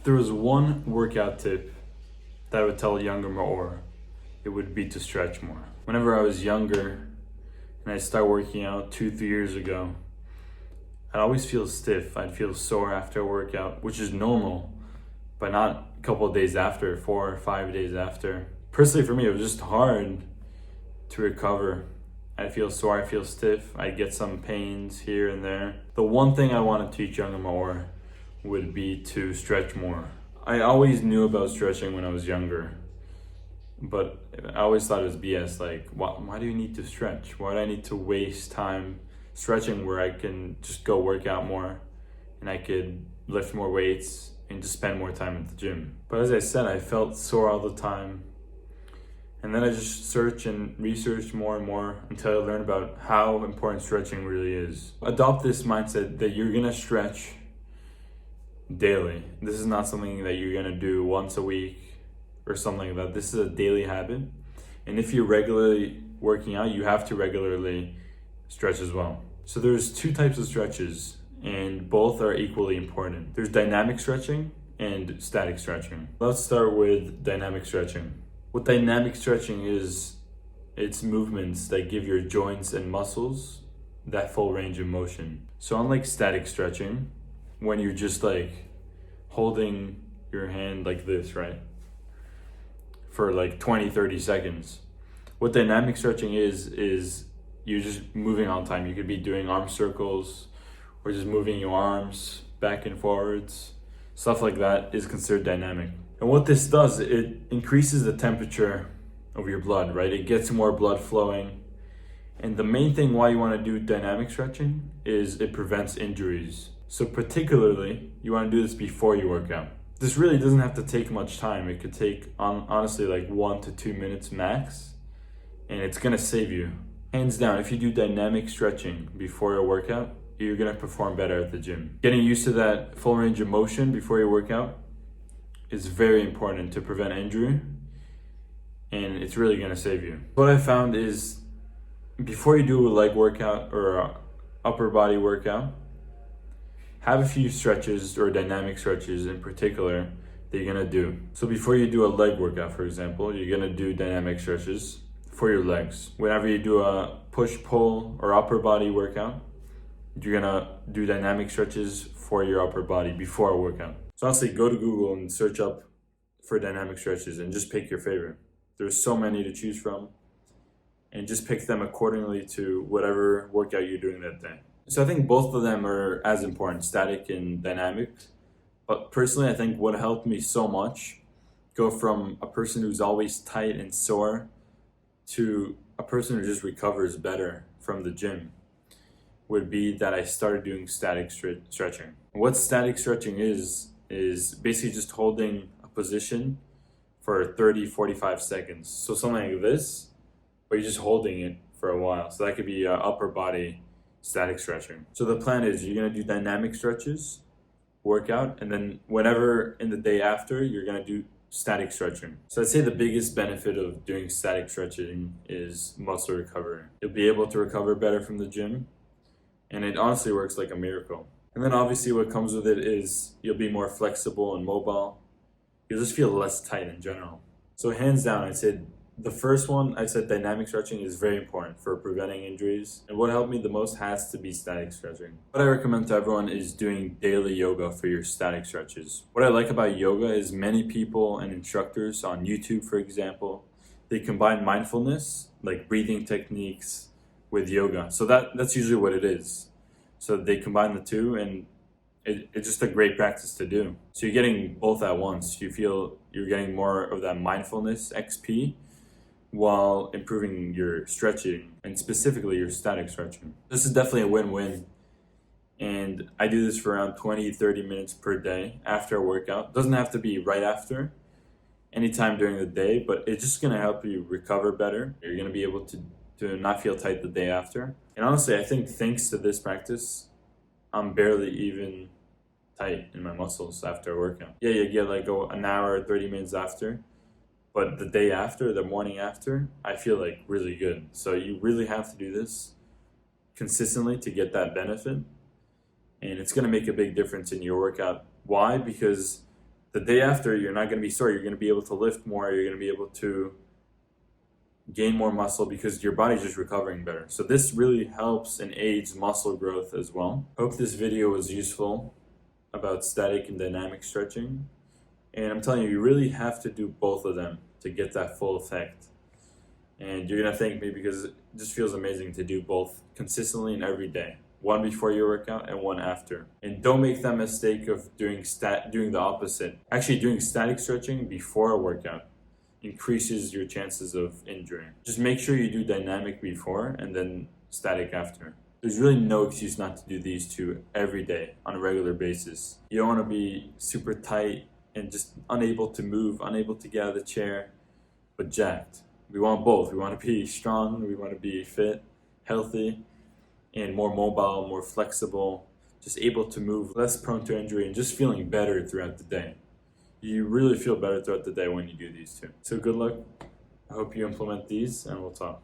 there was one workout tip that I would tell younger Maor, it would be to stretch more. Whenever I was younger and I started working out 2-3 years ago, I'd always feel stiff. I'd feel sore after a workout, which is normal, but not a couple of days after, 4 or 5 days after. Personally, for me, it was just hard to recover. I feel sore, I feel stiff, I get some pains here and there. The one thing I want to teach younger Maor would be to stretch more. I always knew about stretching when I was younger, but I always thought it was BS. Like, why do you need to stretch? Why do I need to waste time stretching where I can just go work out more and I could lift more weights and just spend more time at the gym? But as I said, I felt sore all the time. And then I just searched and researched more and more until I learned about how important stretching really is. Adopt this mindset that you're gonna stretch daily. This is not something that you're gonna do once a week or something like that. This is a daily habit. And if you're regularly working out, you have to regularly stretch as well. So there's two types of stretches and both are equally important. There's dynamic stretching and static stretching. Let's start with dynamic stretching. What dynamic stretching is, it's movements that give your joints and muscles that full range of motion. So unlike static stretching, when you're just like holding your hand like this, right? For like 20-30 seconds. What dynamic stretching is you're just moving all the time. You could be doing arm circles or just moving your arms back and forwards. Stuff like that is considered dynamic. And what this does, it increases the temperature of your blood, right? It gets more blood flowing. And the main thing why you want to do dynamic stretching is it prevents injuries. So particularly, you want to do this before you work out. This really doesn't have to take much time. It could take, honestly, like 1 to 2 minutes max. And it's going to save you. Hands down, if you do dynamic stretching before your workout, you're going to perform better at the gym. Getting used to that full range of motion before your workout is very important to prevent injury, and it's really going to save you. What I found is before you do a leg workout or a upper body workout, have a few stretches or dynamic stretches in particular that you're going to do. So before you do a leg workout, for example, you're going to do dynamic stretches for your legs. Whenever you do a push-pull or upper body workout, you're going to do dynamic stretches for your upper body before a workout. So honestly, go to Google and search up for dynamic stretches and just pick your favorite. There's so many to choose from, and just pick them accordingly to whatever workout you're doing that day. So I think both of them are as important, static and dynamic. But personally, I think what helped me so much go from a person who's always tight and sore to a person who just recovers better from the gym would be that I started doing static stretching. What static stretching is basically just holding a position for 30-45 seconds. So something like this, but you're just holding it for a while. So that could be upper body static stretching. So the plan is you're gonna do dynamic stretches, workout, and then whenever in the day after, you're gonna do static stretching. So I'd say the biggest benefit of doing static stretching is muscle recovery. You'll be able to recover better from the gym, and it honestly works like a miracle. And then obviously what comes with it is you'll be more flexible and mobile. You'll just feel less tight in general. So hands down, I'd say the first one, I said dynamic stretching is very important for preventing injuries. And what helped me the most has to be static stretching. What I recommend to everyone is doing daily yoga for your static stretches. What I like about yoga is many people and instructors on YouTube, for example, they combine mindfulness, like breathing techniques, with yoga. So that's usually what it is. So they combine the two, and it's just a great practice to do. So you're getting both at once. You feel you're getting more of that mindfulness XP while improving your stretching and specifically your static stretching. This is definitely a win-win. And I do this for around 20-30 minutes per day after a workout. Doesn't have to be right after, anytime during the day, but it's just gonna help you recover better. You're gonna be able to not feel tight the day after. And honestly, I think thanks to this practice, I'm barely even tight in my muscles after a workout. Yeah, you get like an hour, 30 minutes after, but the day after, the morning after, I feel like really good. So you really have to do this consistently to get that benefit. And it's gonna make a big difference in your workout. Why? Because the day after, you're not going to be sore. You're going to be able to lift more. You're going to be able to gain more muscle because your body's just recovering better. So this really helps and aids muscle growth as well. Hope this video was useful about static and dynamic stretching. And I'm telling you, you really have to do both of them to get that full effect. And you're gonna thank me because it just feels amazing to do both consistently and every day. One before your workout and one after. And don't make that mistake of doing the opposite. Actually, doing static stretching before a workout increases your chances of injury. Just make sure you do dynamic before and then static after. There's really no excuse not to do these two every day on a regular basis. You don't want to be super tight and just unable to move, unable to get out of the chair, but jacked. We want both. We want to be strong, we want to be fit, healthy, and more mobile, more flexible, just able to move, less prone to injury, and just feeling better throughout the day. You really feel better throughout the day when you do these two. So good luck. I hope you implement these, and we'll talk.